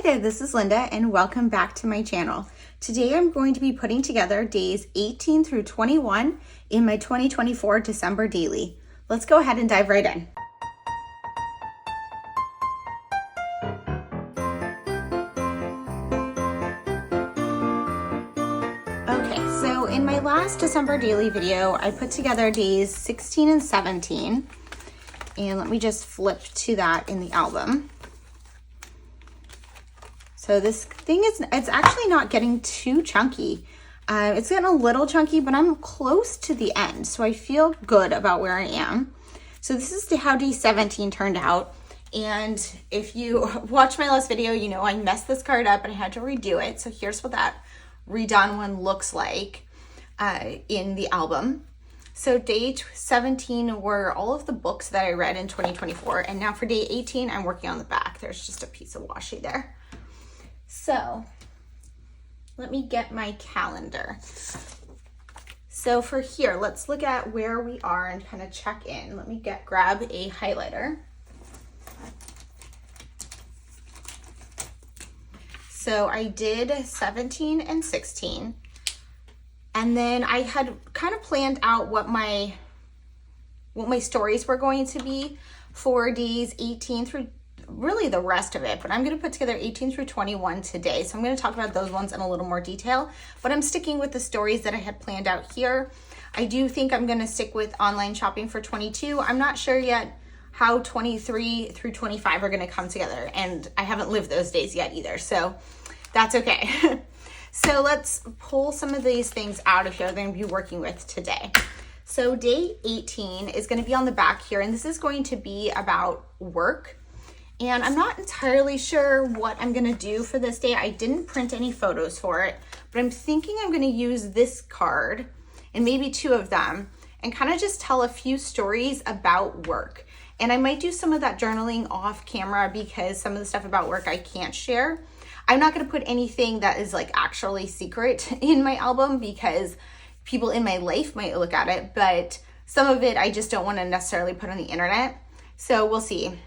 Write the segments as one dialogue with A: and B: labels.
A: Hi there, this is Linda and welcome back to my channel. Today I'm going to be putting together days 18 through 21 in my 2024 December daily. Let's go ahead and dive right in. Okay, so in my last December daily video, I put together days 16 and 17. And let me just flip to that in the album. So this thing it's actually not getting too chunky. It's getting a little chunky, but I'm close to the end. So I feel good about where I am. So this is how day 17 turned out. And if you watch my last video, you know I messed this card up and I had to redo it. So here's what that redone one looks like in the album. So day 17 were all of the books that I read in 2024. And now for day 18, I'm working on the back. There's just a piece of washi there. So let me get my calendar. So for here, let's look at where we are and kind of check in. Let me grab a highlighter. So I did 17 and 16. And then I had kind of planned out what my stories were going to be for days 18 through really the rest of it, but I'm going to put together 18 through 21 today. So I'm going to talk about those ones in a little more detail, but I'm sticking with the stories that I had planned out here. I do think I'm going to stick with online shopping for 22. I'm not sure yet how 23 through 25 are going to come together, and I haven't lived those days yet either, so that's okay. So let's pull some of these things out of here that I'm going to be working with today. So day 18 is going to be on the back here, and this is going to be about work. And I'm not entirely sure what I'm going to do for this day. I didn't print any photos for it, but I'm thinking I'm going to use this card and maybe two of them and kind of just tell a few stories about work. And I might do some of that journaling off camera because some of the stuff about work I can't share. I'm not going to put anything that is like actually secret in my album because people in my life might look at it, but some of it I just don't want to necessarily put on the internet. So we'll see.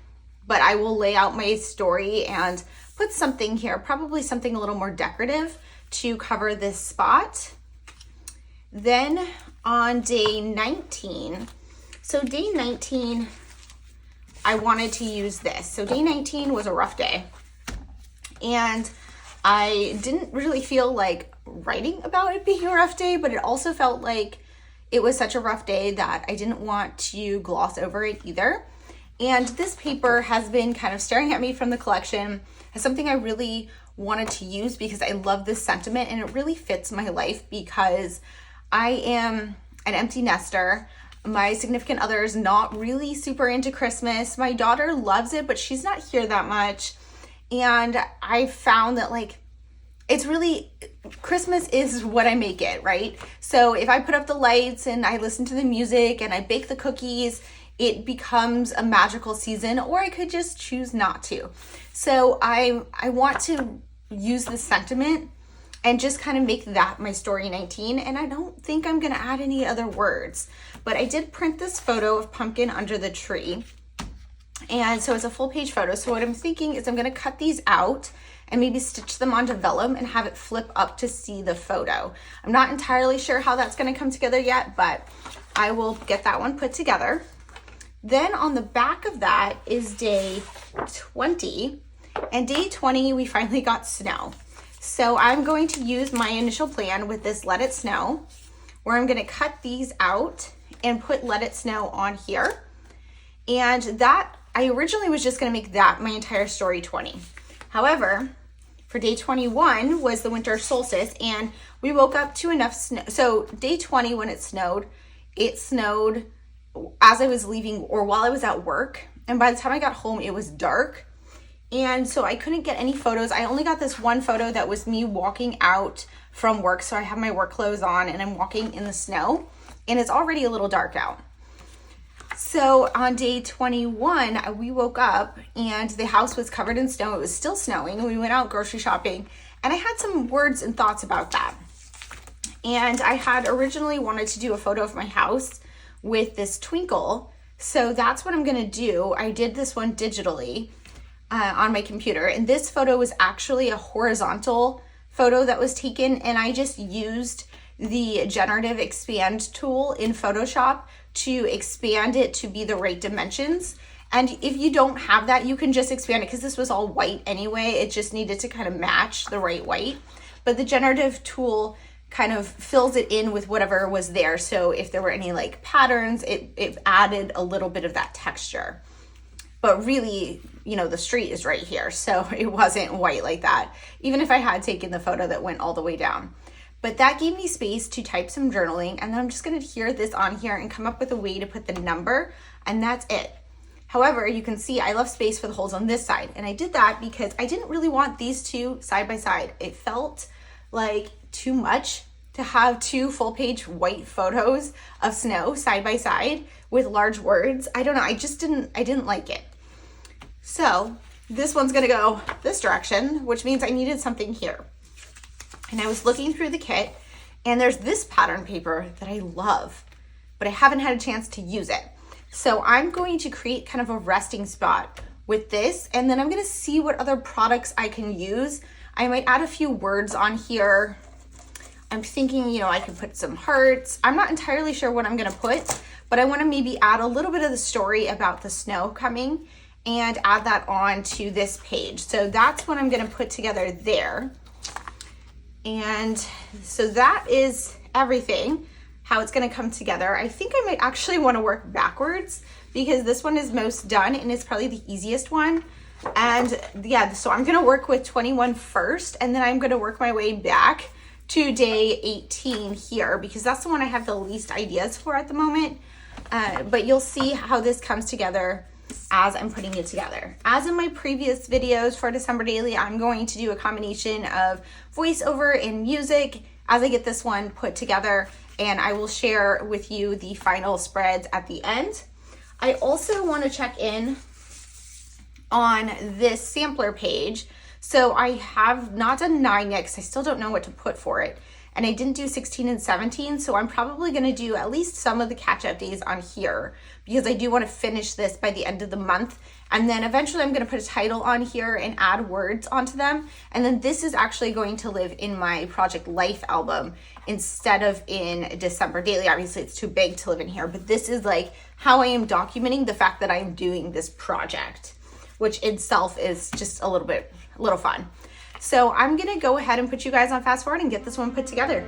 A: But I will lay out my story and put something here, probably something a little more decorative to cover this spot. Then on day 19, so day 19, I wanted to use this. So day 19 was a rough day. And I didn't really feel like writing about it being a rough day, but it also felt like it was such a rough day that I didn't want to gloss over it either. And this paper has been kind of staring at me from the collection as something I really wanted to use because I love this sentiment and it really fits my life because I am an empty nester. My significant other is not really super into Christmas. My daughter loves it, but she's not here that much. And I found that it's really, Christmas is what I make it, right? So if I put up the lights and I listen to the music and I bake the cookies, it becomes a magical season, or I could just choose not to. So I want to use this sentiment and just kind of make that my story 19. And I don't think I'm gonna add any other words, but I did print this photo of pumpkin under the tree. And so it's a full page photo. So what I'm thinking is I'm gonna cut these out and maybe stitch them onto vellum and have it flip up to see the photo. I'm not entirely sure how that's gonna come together yet, but I will get that one put together. Then on the back of that is day 20, and day 20 we finally got snow. So I'm going to use my initial plan with this Let It Snow, where I'm gonna cut these out and put Let It Snow on here. And that, I originally was just gonna make that my entire story 20. However, for day 21 was the winter solstice and we woke up to enough snow. So day 20 when it snowed as I was leaving or while I was at work. And by the time I got home, it was dark. And so I couldn't get any photos. I only got this one photo that was me walking out from work. So I have my work clothes on and I'm walking in the snow and it's already a little dark out. So on day 21, we woke up and the house was covered in snow. It was still snowing and we went out grocery shopping and I had some words and thoughts about that. And I had originally wanted to do a photo of my house with this twinkle. So that's what I'm gonna do. I did this one digitally. on my computer. And this photo was actually a horizontal photo that was taken, and I just used the generative expand tool in Photoshop to expand it to be the right dimensions. And if you don't have that, you can just expand it because this was all white anyway. It just needed to kind of match the right white. But the generative tool kind of fills it in with whatever was there. So if there were any like patterns, it added a little bit of that texture. But really, you know, the street is right here, so it wasn't white like that, even if I had taken the photo that went all the way down. But that gave me space to type some journaling, and then I'm just gonna adhere this on here and come up with a way to put the number, and that's it. However, you can see I left space for the holes on this side, and I did that because I didn't really want these two side by side. It felt like too much to have two full-page white photos of snow side by side with large words. I don't know, I didn't like it. So this one's gonna go this direction, which means I needed something here. And I was looking through the kit, and there's this pattern paper that I love, but I haven't had a chance to use it. So I'm going to create kind of a resting spot with this, and then I'm gonna see what other products I can use. I might add a few words on here. I'm thinking, you know, I could put some hearts. I'm not entirely sure what I'm gonna put, but I wanna maybe add a little bit of the story about the snow coming and add that on to this page. So that's what I'm gonna put together there. And so that is everything, how it's gonna come together. I think I might actually wanna work backwards because this one is most done and it's probably the easiest one. And yeah, so I'm gonna work with 21 first, and then I'm gonna work my way back to day 18 here because that's the one I have the least ideas for at the moment. But you'll see how this comes together as I'm putting it together. As in my previous videos for December Daily, I'm going to do a combination of voiceover and music as I get this one put together, and I will share with you the final spreads at the end. I also want to check in on this sampler page. So I have not done 9 yet because I still don't know what to put for it. And I didn't do 16 and 17, so I'm probably gonna do at least some of the catch-up days on here because I do wanna finish this by the end of the month. And then eventually I'm gonna put a title on here and add words onto them. And then this is actually going to live in my Project Life album instead of in December Daily. Obviously it's too big to live in here, but this is like how I am documenting the fact that I'm doing this project, which itself is just a little fun. So I'm gonna go ahead and put you guys on fast forward and get this one put together.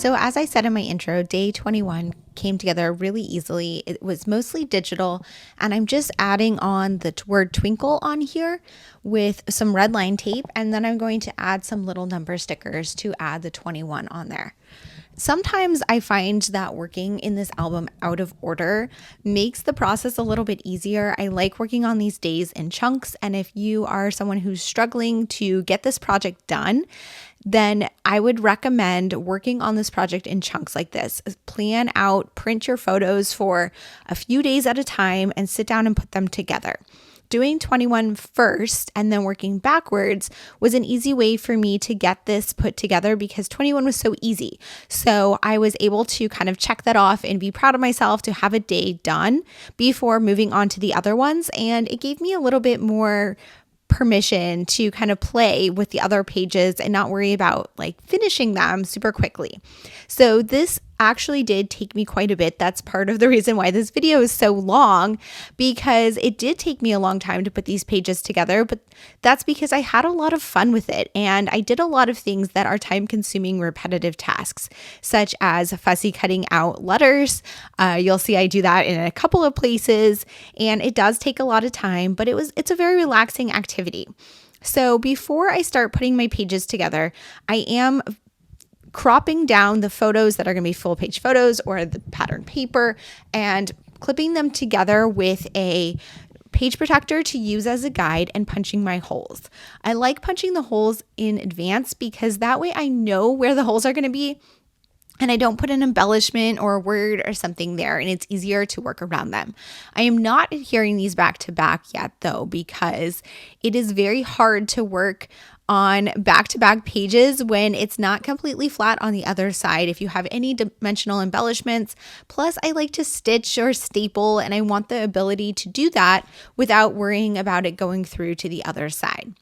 B: So as I said in my intro, day 21 came together really easily. It was mostly digital, and I'm just adding on the word twinkle on here with some red line tape, and then I'm going to add some little number stickers to add the 21 on there. Sometimes I find that working in this album out of order makes the process a little bit easier. I like working on these days in chunks, and if you are someone who's struggling to get this project done, then I would recommend working on this project in chunks like this. Plan out, print your photos for a few days at a time, and sit down and put them together. Doing 21 first and then working backwards was an easy way for me to get this put together because 21 was so easy. So I was able to kind of check that off and be proud of myself to have a day done before moving on to the other ones. And it gave me a little bit more permission to kind of play with the other pages and not worry about like finishing them super quickly. So this actually did take me quite a bit. That's part of the reason why this video is so long, because it did take me a long time to put these pages together, but that's because I had a lot of fun with it and I did a lot of things that are time-consuming repetitive tasks, such as fussy cutting out letters. You'll see I do that in a couple of places, and it does take a lot of time, but it's a very relaxing activity. So before I start putting my pages together, I am cropping down the photos that are going to be full page photos or the pattern paper and clipping them together with a page protector to use as a guide and punching my holes. I like punching the holes in advance because that way I know where the holes are going to be and I don't put an embellishment or a word or something there, and it's easier to work around them. I am not adhering these back to back yet though, because it is very hard to work on back-to-back pages when it's not completely flat on the other side if you have any dimensional embellishments. Plus, I like to stitch or staple, and I want the ability to do that without worrying about it going through to the other side.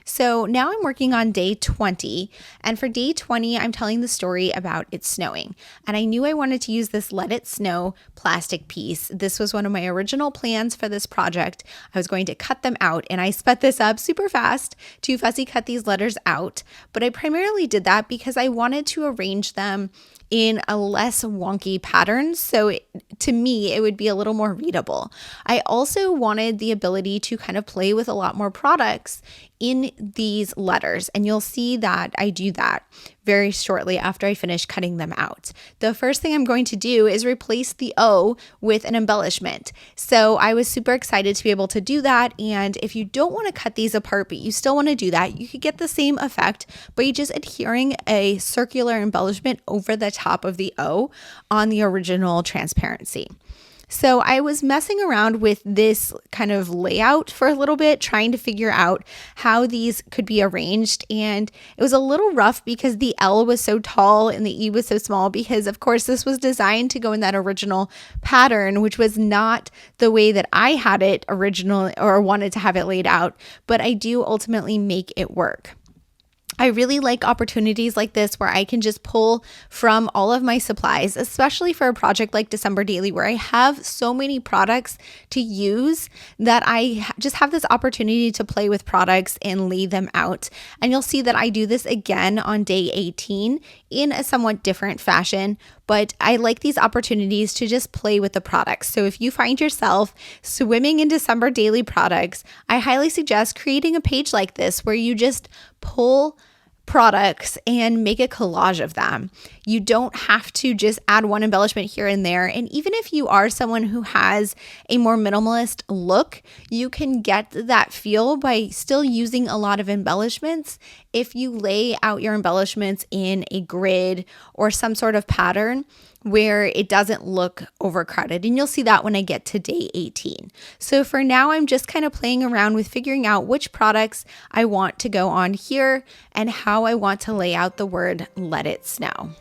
B: So now I'm working on day 20, and for day 20, I'm telling the story about it snowing. And I knew I wanted to use this Let It Snow plastic piece. This was one of my original plans for this project. I was going to cut them out, and I sped this up super fast to fussy cut these letters out. But I primarily did that because I wanted to arrange them in a less wonky pattern. So to me, it would be a little more readable. I also wanted the ability to kind of play with a lot more products in these letters. And you'll see that I do that very shortly after I finish cutting them out. The first thing I'm going to do is replace the O with an embellishment. So I was super excited to be able to do that. And if you don't want to cut these apart, but you still want to do that, you could get the same effect by just adhering a circular embellishment over the top of the O on the original transparency. So I was messing around with this kind of layout for a little bit, trying to figure out how these could be arranged. And it was a little rough because the L was so tall and the E was so small, because of course this was designed to go in that original pattern, which was not the way that I had it originally or wanted to have it laid out, but I do ultimately make it work. I really like opportunities like this where I can just pull from all of my supplies, especially for a project like December Daily, where I have so many products to use that I just have this opportunity to play with products and lay them out. And you'll see that I do this again on day 18 in a somewhat different fashion, but I like these opportunities to just play with the products. So if you find yourself swimming in December Daily products, I highly suggest creating a page like this where you just pull products and make a collage of them. You don't have to just add one embellishment here and there. And even if you are someone who has a more minimalist look, you can get that feel by still using a lot of embellishments if you lay out your embellishments in a grid or some sort of pattern where it doesn't look overcrowded. And you'll see that when I get to day 18. So for now, I'm just kind of playing around with figuring out which products I want to go on here and how I want to lay out the word Let It Snow.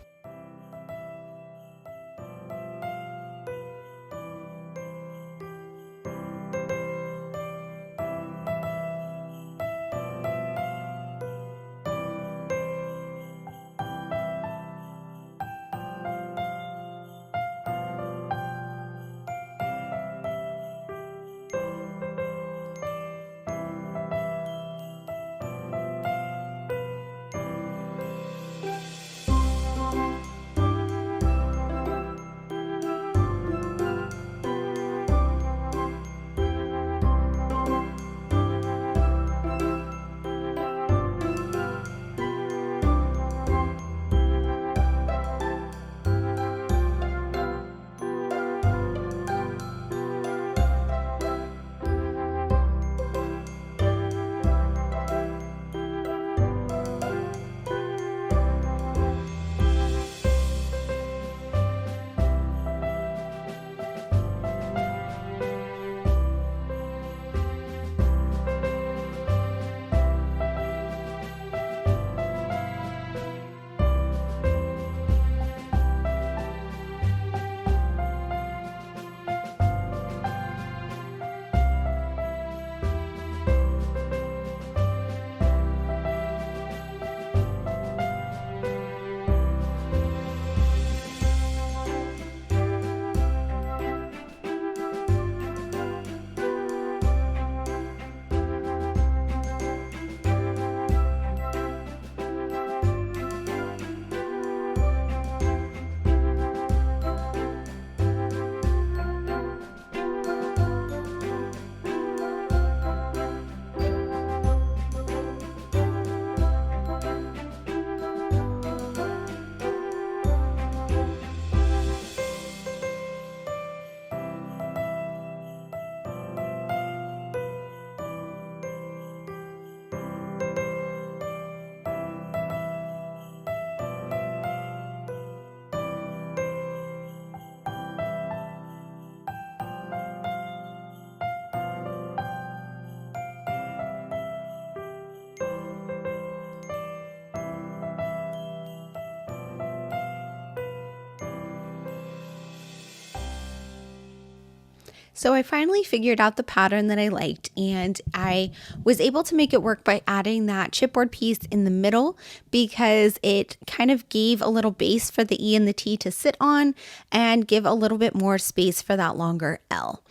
B: So I finally figured out the pattern that I liked, and I was able to make it work by adding that chipboard piece in the middle because it kind of gave a little base for the E and the T to sit on and give a little bit more space for that longer L.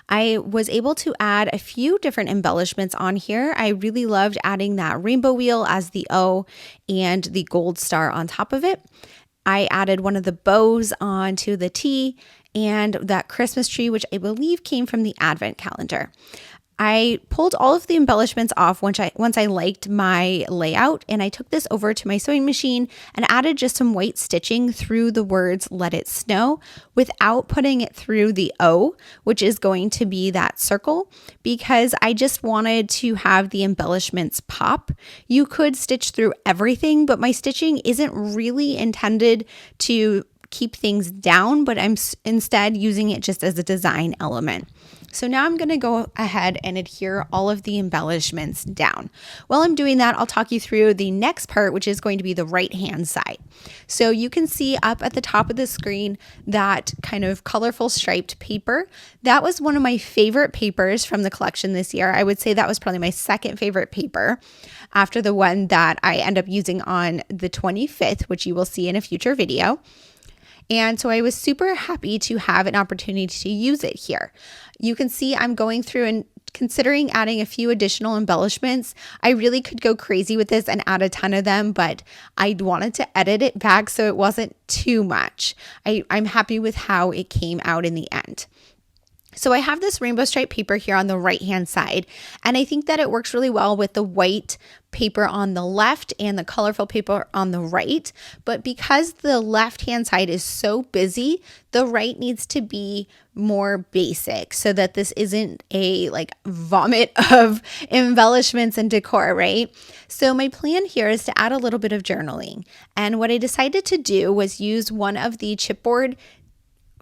B: I was able to add a few different embellishments on here. I really loved adding that rainbow wheel as the O and the gold star on top of it. I added one of the bows onto the T and that Christmas tree, which I believe came from the Advent calendar. I pulled all of the embellishments off once I liked my layout, and I took this over to my sewing machine and added just some white stitching through the words "Let It Snow" without putting it through the O, which is going to be that circle, because I just wanted to have the embellishments pop. You could stitch through everything, but my stitching isn't really intended to keep things down, but I'm instead using it just as a design element. So now I'm going to go ahead and adhere all of the embellishments down. While I'm doing that, I'll talk you through the next part, which is going to be the right-hand side. So you can see up at the top of the screen that kind of colorful striped paper. That was one of my favorite papers from the collection this year. I would say that was probably my second favorite paper after the one that I end up using on the 25th, which you will see in a future video. And so I was super happy to have an opportunity to use it here. You can see I'm going through and considering adding a few additional embellishments. I really could go crazy with this and add a ton of them, but I wanted to edit it back so it wasn't too much. I'm happy with how it came out in the end. So I have this rainbow stripe paper here on the right-hand side, and I think that it works really well with the white paper on the left and the colorful paper on the right. But because the left-hand side is so busy, the right needs to be more basic so that this isn't a vomit of embellishments and decor, right? So my plan here is to add a little bit of journaling. And what I decided to do was use one of the chipboard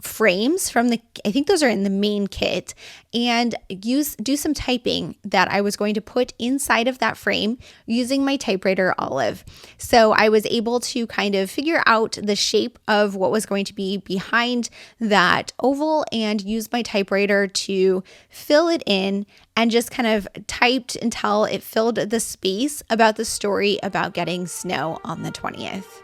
B: frames from I think those are in the main kit, and do some typing that I was going to put inside of that frame using my typewriter Olive. So I was able to kind of figure out the shape of what was going to be behind that oval and use my typewriter to fill it in, and just kind of typed until it filled the space about the story about getting snow on the 20th.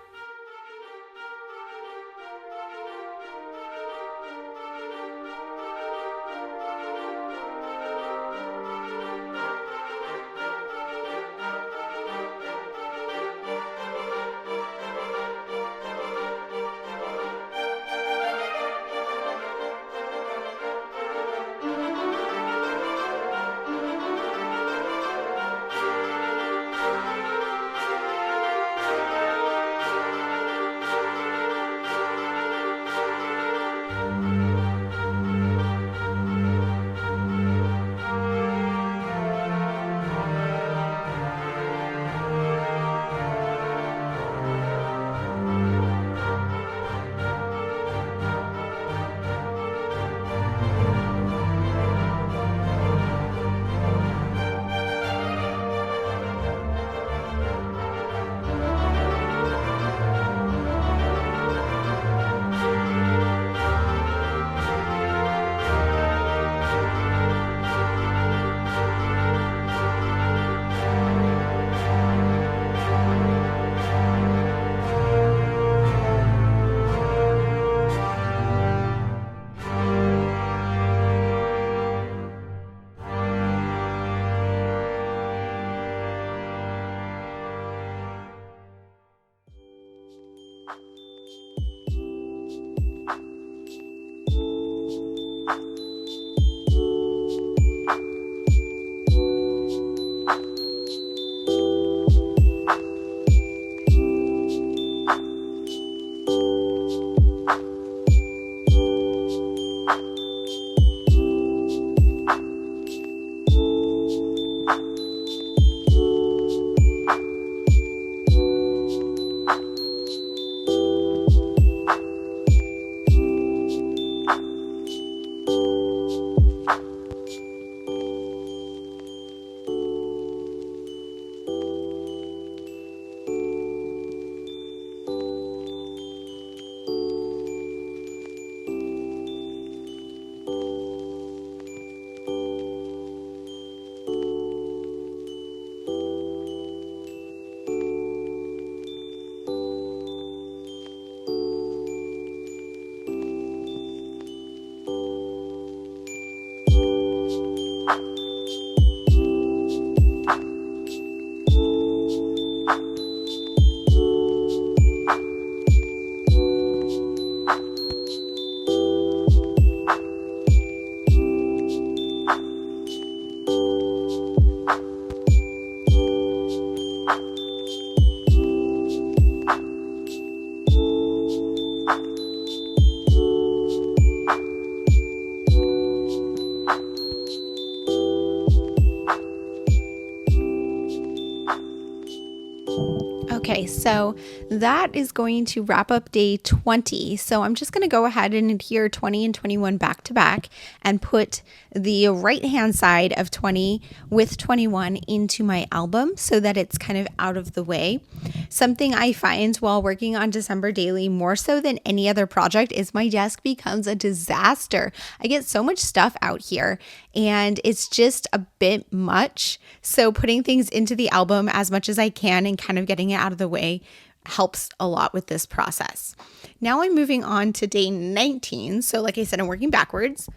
B: Okay, so that is going to wrap up day 20. So I'm just going to go ahead and adhere 20 and 21 back to back and put the right hand side of 20 with 21 into my album so that it's kind of out of the way. Something I find while working on December Daily more so than any other project is my desk becomes a disaster. I get so much stuff out here and it's just a bit much. So putting things into the album as much as I can and kind of getting it out of the way helps a lot with this process. Now I'm moving on to day 19. So like I said, I'm working backwards.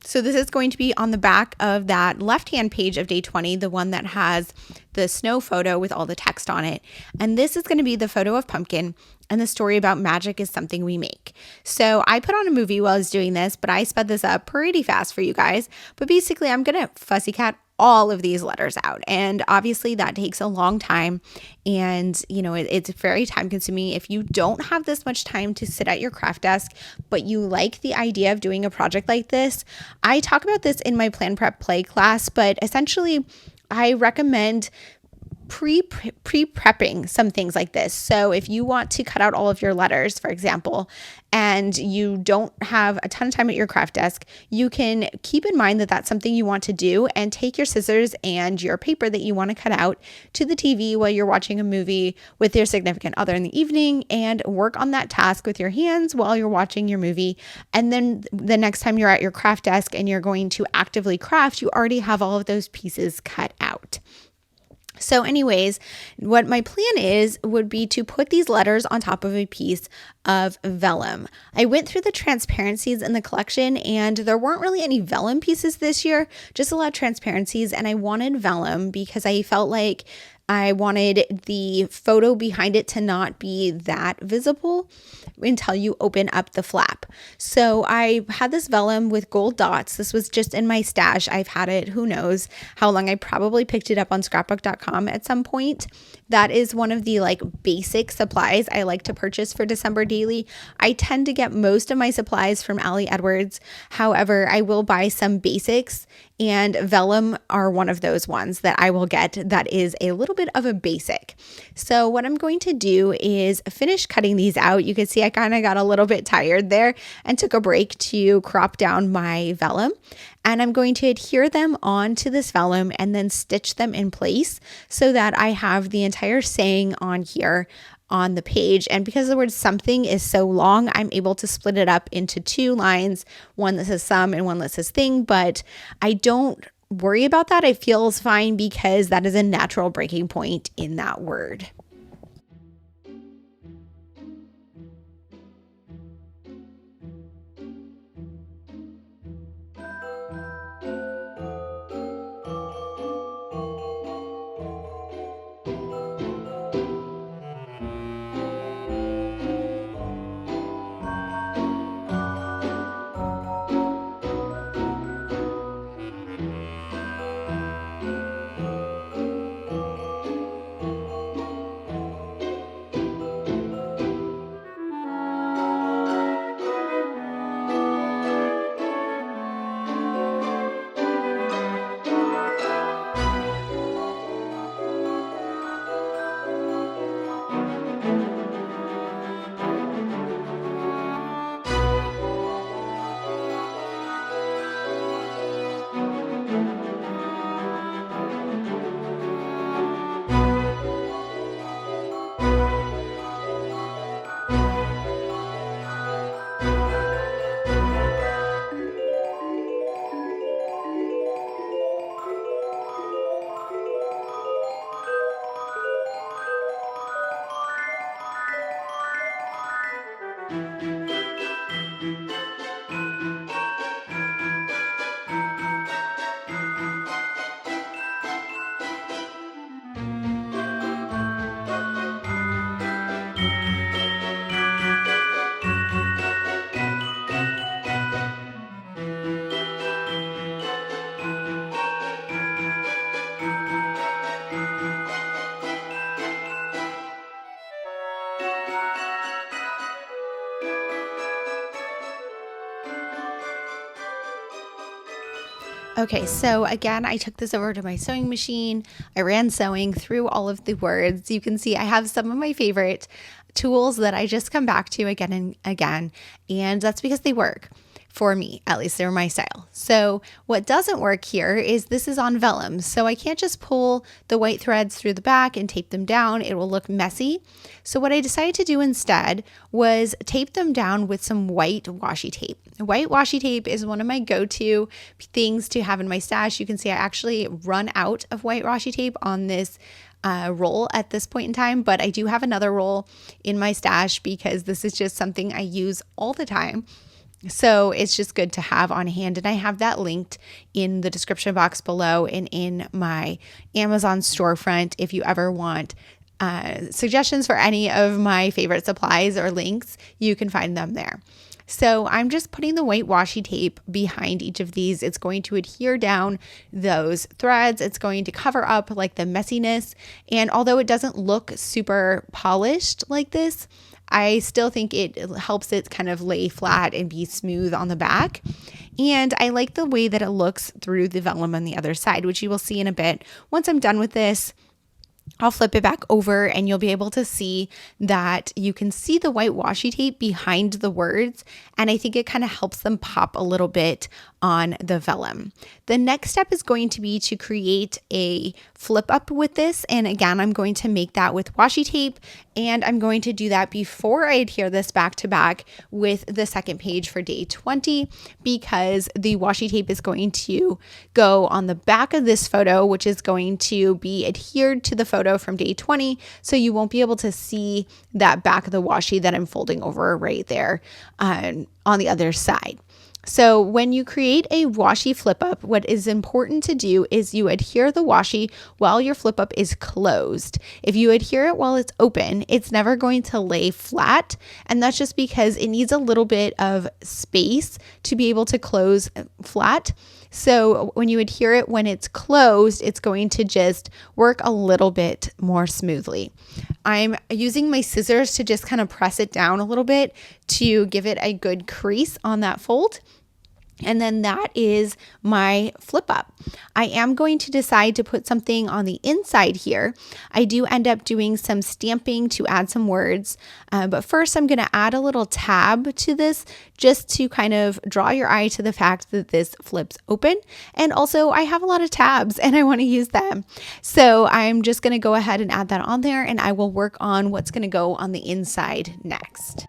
B: So this is going to be on the back of that left-hand page of day 20, the one that has the snow photo with all the text on it. And this is going to be the photo of Pumpkin and the story about magic is something we make. So I put on a movie while I was doing this, but I sped this up pretty fast for you guys. But basically, I'm going to fussy cat all of these letters out. And obviously that takes a long time and it's very time consuming. If you don't have this much time to sit at your craft desk, but you like the idea of doing a project like this, I talk about this in my Plan Prep Play class, but essentially I recommend pre-prepping some things like this. So if you want to cut out all of your letters, for example, and you don't have a ton of time at your craft desk, you can keep in mind that that's something you want to do and take your scissors and your paper that you want to cut out to the TV while you're watching a movie with your significant other in the evening and work on that task with your hands while you're watching your movie. And then the next time you're at your craft desk and you're going to actively craft, you already have all of those pieces cut out. So anyways, what my plan would be to put these letters on top of a piece of vellum. I went through the transparencies in the collection and there weren't really any vellum pieces this year, just a lot of transparencies, and I wanted vellum because I felt like I wanted the photo behind it to not be that visible until you open up the flap. So I had this vellum with gold dots. This was just in my stash. I've had it, who knows how long. I probably picked it up on scrapbook.com at some point. That is one of the basic supplies I like to purchase for December Daily. I tend to get most of my supplies from Allie Edwards. However, I will buy some basics, and vellum are one of those ones that I will get that is a little bit of a basic. So what I'm going to do is finish cutting these out. You can see I kind of got a little bit tired there and took a break to crop down my vellum. And I'm going to adhere them onto this vellum and then stitch them in place so that I have the entire saying on here on the page. And because the word something is so long, I'm able to split it up into two lines, one that says some and one that says thing, but I don't worry about that. It feels fine because that is a natural breaking point in that word. Okay, so again, I took this over to my sewing machine. I ran sewing through all of the words. You can see I have some of my favorite tools that I just come back to again and again, and that's because they work. For me, at least they're my style. So what doesn't work here is this is on vellum. So I can't just pull the white threads through the back and tape them down. It will look messy. So what I decided to do instead was tape them down with some white washi tape. White washi tape is one of my go-to things to have in my stash. You can see I actually run out of white washi tape on this roll at this point in time, but I do have another roll in my stash because this is just something I use all the time. So it's just good to have on hand. And I have that linked in the description box below and in my Amazon storefront if you ever want suggestions for any of my favorite supplies or links, you can find them there. So I'm just putting the white washi tape behind each of these. It's going to adhere down those threads. It's going to cover up like the messiness. And although it doesn't look super polished like this, I still think it helps it kind of lay flat and be smooth on the back. And I like the way that it looks through the vellum on the other side, which you will see in a bit. Once I'm done with this, I'll flip it back over and you'll be able to see that you can see the white washi tape behind the words. And I think it kind of helps them pop a little bit on the vellum. The next step is going to be to create a flip up with this. And again, I'm going to make that with washi tape, and I'm going to do that before I adhere this back to back with the second page for day 20, because the washi tape is going to go on the back of this photo, which is going to be adhered to the photo from day 20. So you won't be able to see that back of the washi that I'm folding over right there on the other side. So when you create a washi flip up, what is important to do is you adhere the washi while your flip up is closed. If you adhere it while it's open, it's never going to lay flat. And that's just because it needs a little bit of space to be able to close flat. So when you adhere it when it's closed, it's going to just work a little bit more smoothly. I'm using my scissors to just kind of press it down a little bit to give it a good crease on that fold. And then that is my flip up. I am going to decide to put something on the inside here. I do end up doing some stamping to add some words. But first I'm going to add a little tab to this just to kind of draw your eye to the fact that this flips open. And also I have a lot of tabs and I want to use them. So I'm just going to go ahead and add that on there, and I will work on what's going to go on the inside next.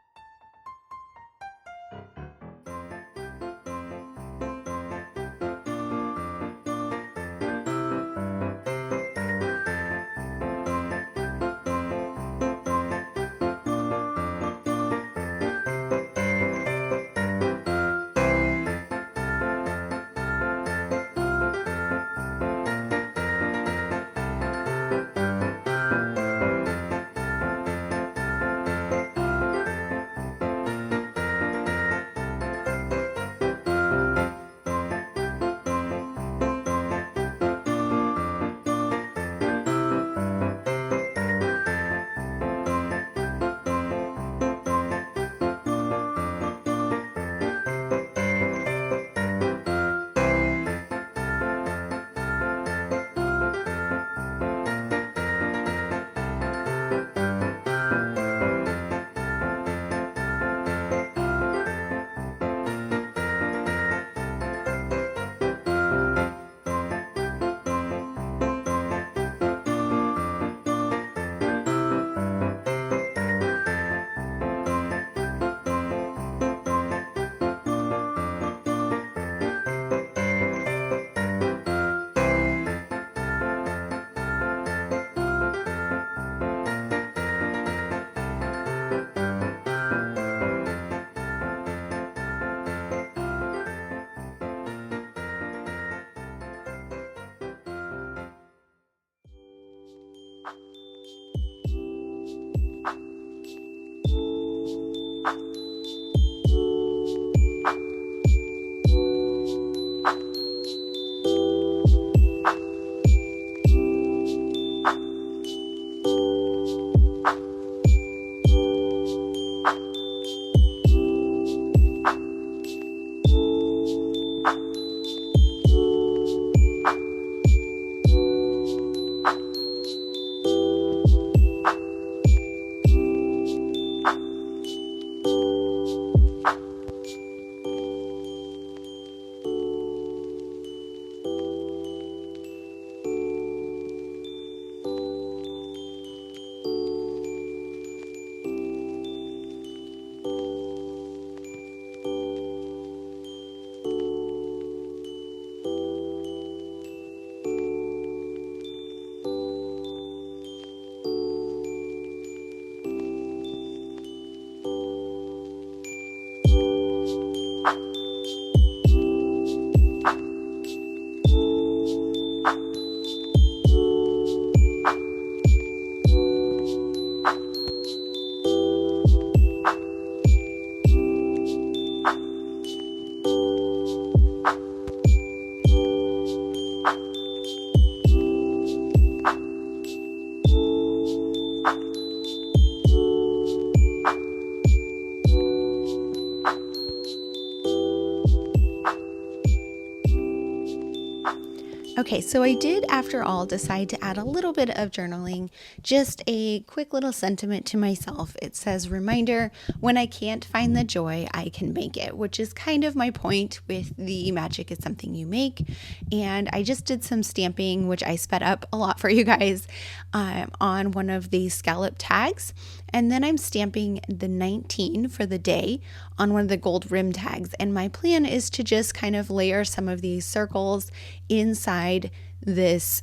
B: Okay, so I did, after all, decide to add a little bit of journaling, just a quick little sentiment to myself. It says, reminder, when I can't find the joy, I can make it, which is kind of my point with the magic is something you make. And I just did some stamping, which I sped up a lot for you guys, on one of the scallop tags. And then I'm stamping the 19 for the day on one of the gold rim tags. And my plan is to just kind of layer some of these circles inside this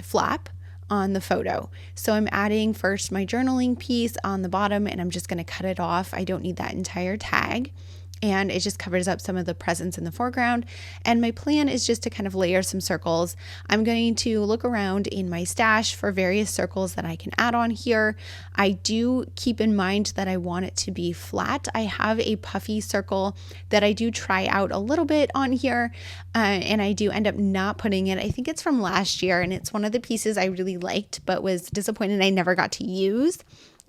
B: flap on the photo. So I'm adding first my journaling piece on the bottom, and I'm just going to cut it off. I don't need that entire tag. And it just covers up some of the presents in the foreground. And my plan is just to kind of layer some circles. I'm going to look around in my stash for various circles that I can add on here. I do keep in mind that I want it to be flat. I have a puffy circle that I do try out a little bit on here, and I do end up not putting it. I think it's from last year, and it's one of the pieces I really liked but was disappointed I never got to use.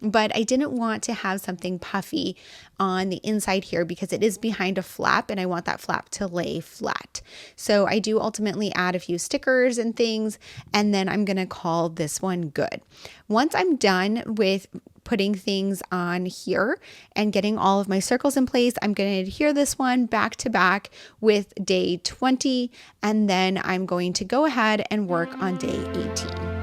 B: But I didn't want to have something puffy on the inside here because it is behind a flap and I want that flap to lay flat. So I do ultimately add a few stickers and things, and then I'm going to call this one good. Once I'm done with putting things on here and getting all of my circles in place, I'm going to adhere this one back to back with day 20, and then I'm going to go ahead and work on day 18.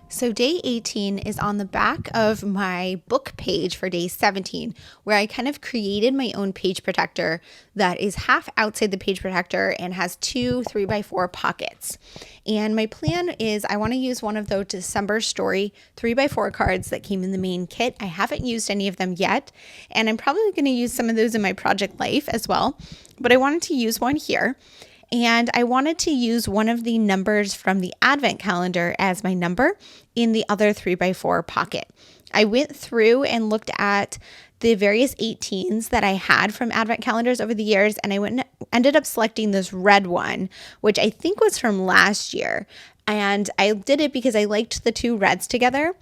B: So day 18 is on the back of my book page for day 17, where I kind of created my own page protector that is half outside the page protector and has two 3x4 pockets. And my plan is I want to use one of those December story 3x4 cards that came in the main kit. I haven't used any of them yet, and I'm probably going to use some of those in my project life as well, but I wanted to use one here. And I wanted to use one of the numbers from the advent calendar as my number in the other 3x4 pocket. I went through and looked at the various 18s that I had from advent calendars over the years, and I ended up selecting this red one, which I think was from last year. And I did it because I liked the two reds together.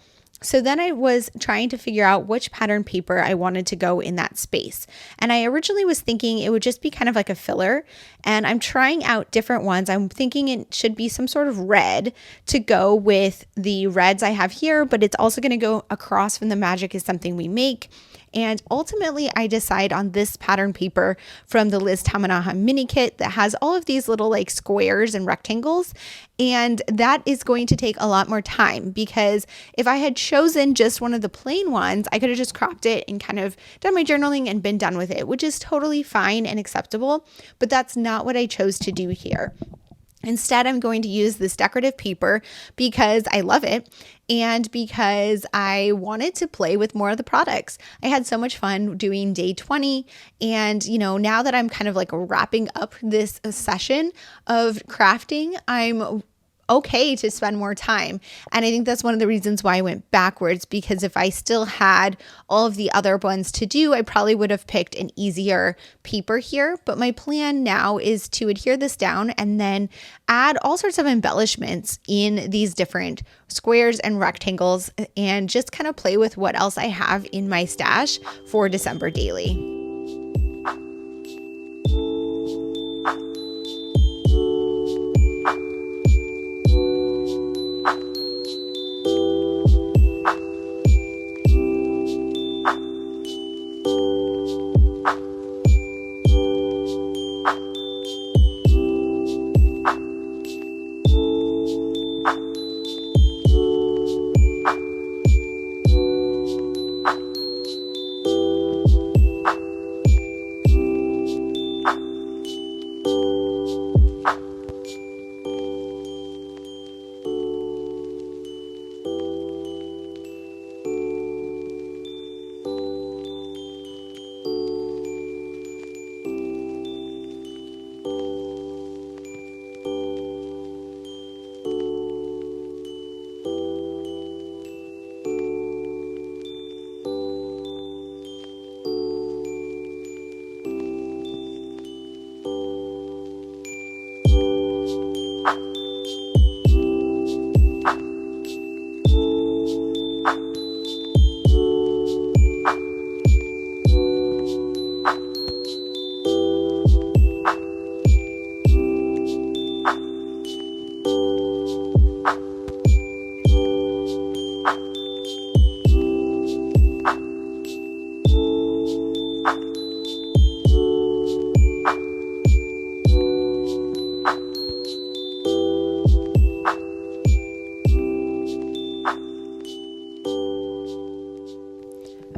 B: So then I was trying to figure out which pattern paper I wanted to go in that space. And I originally was thinking it would just be kind of like a filler. And I'm trying out different ones. I'm thinking it should be some sort of red to go with the reds I have here, but it's also going to go across from the magic is something we make. And ultimately, I decide on this pattern paper from the Liz Tamanaha mini kit that has all of these little like squares and rectangles. And that is going to take a lot more time, because if I had chosen just one of the plain ones, I could have just cropped it and kind of done my journaling and been done with it, which is totally fine and acceptable. But that's not what I chose to do here. Instead, I'm going to use this decorative paper because I love it and because I wanted to play with more of the products. I had so much fun doing day 20. And, now that I'm kind of like wrapping up this session of crafting, I'm okay to spend more time. And I think that's one of the reasons why I went backwards, because if I still had all of the other ones to do, I probably would have picked an easier paper here. But my plan now is to adhere this down and then add all sorts of embellishments in these different squares and rectangles and just kind of play with what else I have in my stash for December daily.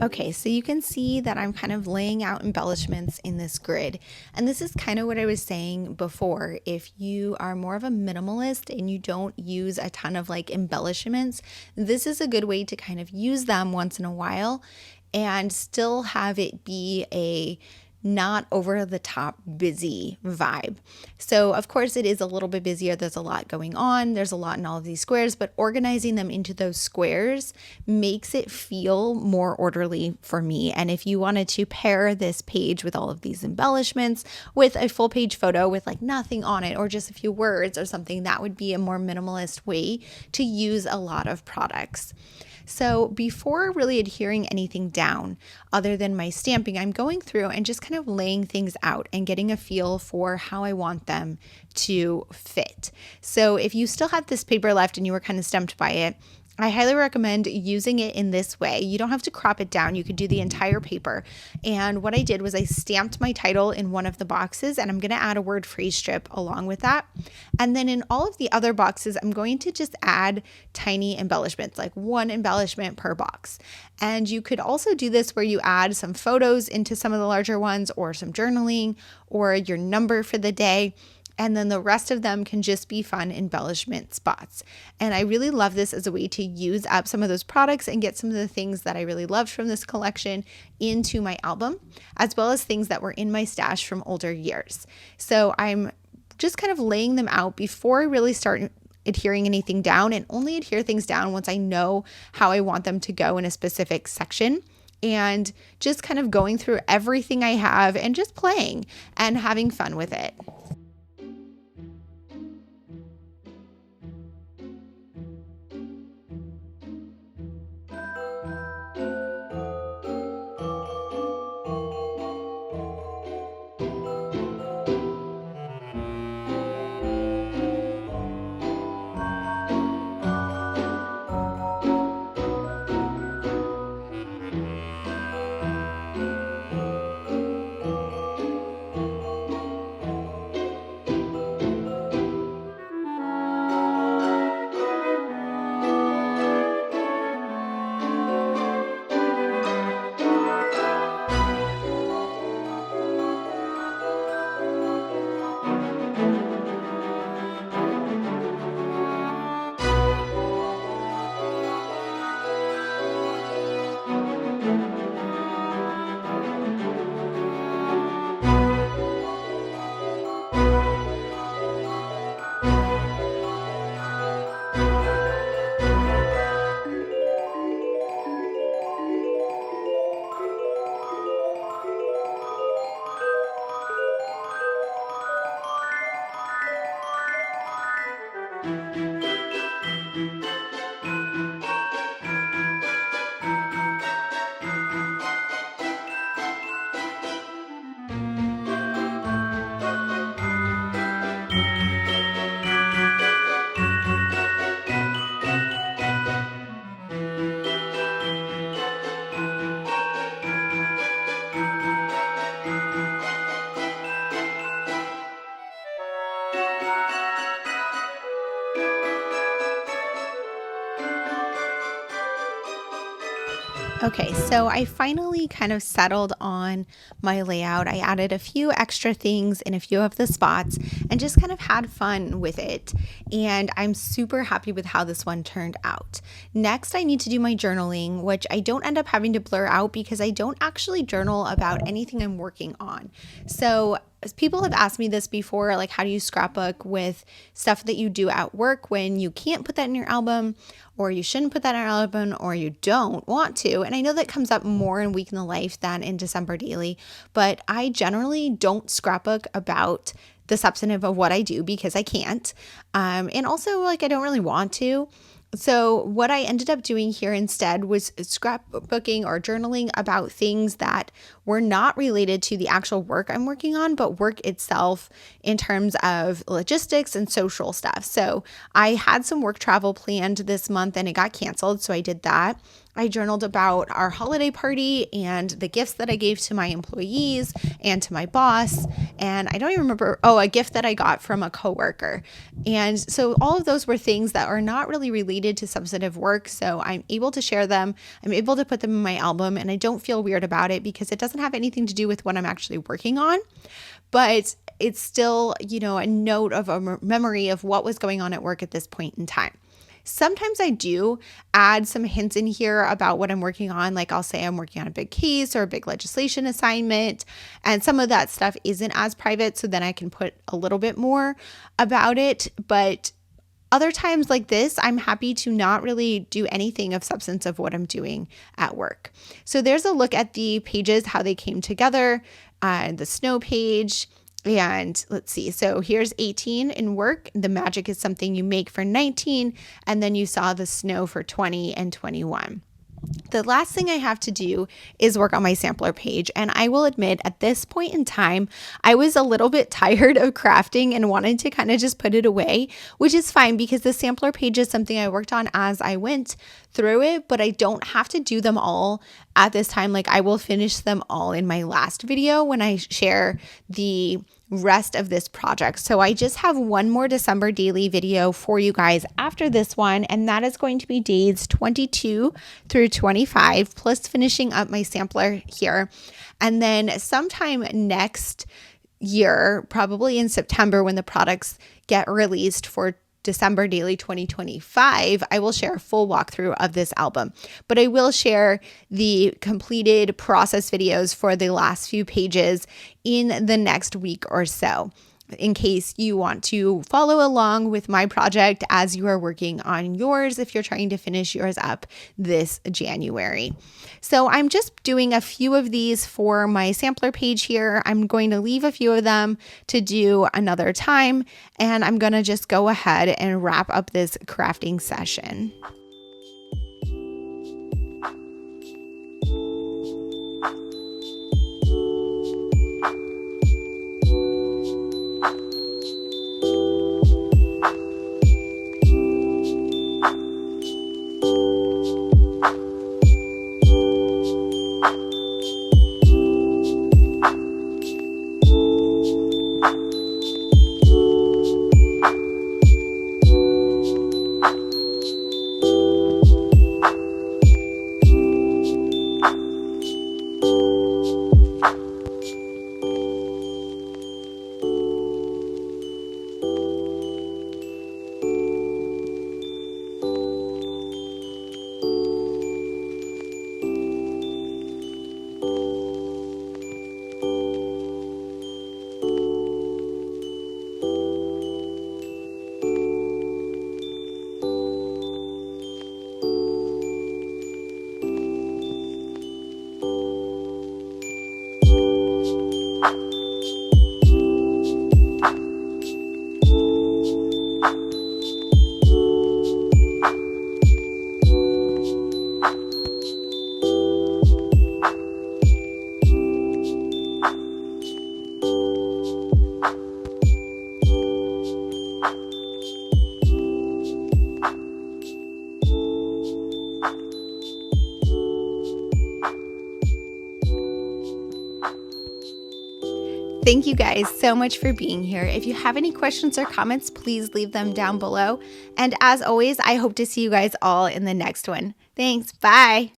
B: Okay, so you can see that I'm kind of laying out embellishments in this grid. And this is kind of what I was saying before. If you are more of a minimalist and you don't use a ton of like embellishments, this is a good way to kind of use them once in a while and still have it be a not over the top busy vibe. So of course it is a little bit busier. There's a lot going on. There's a lot in all of these squares, but organizing them into those squares makes it feel more orderly for me. And if you wanted to pair this page with all of these embellishments with a full page photo with like nothing on it or just a few words or something, that would be a more minimalist way to use a lot of products. So before really adhering anything down other than my stamping, I'm going through and just kind of laying things out and getting a feel for how I want them to fit. So if you still have this paper left and you were kind of stumped by it, I highly recommend using it in this way. You don't have to crop it down. You could do the entire paper. And what I did was I stamped my title in one of the boxes, and I'm going to add a word phrase strip along with that. And then in all of the other boxes, I'm going to just add tiny embellishments, like one embellishment per box. And you could also do this where you add some photos into some of the larger ones, or some journaling, or your number for the day. And then the rest of them can just be fun embellishment spots. And I really love this as a way to use up some of those products and get some of the things that I really loved from this collection into my album, as well as things that were in my stash from older years. So I'm just kind of laying them out before I really start adhering anything down, and only adhere things down once I know how I want them to go in a specific section. And just kind of going through everything I have and just playing and having fun with it. Okay, so I finally kind of settled on my layout. I added a few extra things in a few of the spots and just kind of had fun with it. And I'm super happy with how this one turned out. Next, I need to do my journaling, which I don't end up having to blur out because I don't actually journal about anything I'm working on. So people have asked me this before, like how do you scrapbook with stuff that you do at work when you can't put that in your album, or you shouldn't put that in your album, or you don't want to. And I know that comes up more in Week in the Life than in December Daily, but I generally don't scrapbook about the substantive of what I do because I can't. And also, like, I don't really want to. So what I ended up doing here instead was scrapbooking or journaling about things that were not related to the actual work I'm working on, but work itself in terms of logistics and social stuff. So I had some work travel planned this month and it got canceled, so I did that. I journaled about our holiday party and the gifts that I gave to my employees and to my boss. And I don't even remember, a gift that I got from a coworker. And so all of those were things that are not really related to substantive work. So I'm able to share them. I'm able to put them in my album, and I don't feel weird about it because it doesn't have anything to do with what I'm actually working on. But it's still, a note of a memory of what was going on at work at this point in time. Sometimes I do add some hints in here about what I'm working on. Like I'll say I'm working on a big case or a big legislation assignment, and some of that stuff isn't as private, so then I can put a little bit more about it. But other times like this, I'm happy to not really do anything of substance of what I'm doing at work. So there's a look at the pages, how they came together, the snow page. And let's see, so here's 18 in work. The magic is something you make for 19. And then you saw the snow for 20 and 21. The last thing I have to do is work on my sampler page. And I will admit at this point in time, I was a little bit tired of crafting and wanted to kind of just put it away, which is fine because the sampler page is something I worked on as I went through it, but I don't have to do them all at this time. Like I will finish them all in my last video when I share the rest of this project. So I just have one more December daily video for you guys after this one, and that is going to be days 22 through 25, plus finishing up my sampler here. And then sometime next year, probably in September when the products get released for December Daily 2025, I will share a full walkthrough of this album, but I will share the completed process videos for the last few pages in the next week or so, in case you want to follow along with my project as you are working on yours, if you're trying to finish yours up this January. So I'm just doing a few of these for my sampler page here. I'm going to leave a few of them to do another time, and I'm going to just go ahead and wrap up this crafting session. Thank you guys so much for being here. If you have any questions or comments, please leave them down below. And as always, I hope to see you guys all in the next one. Thanks. Bye.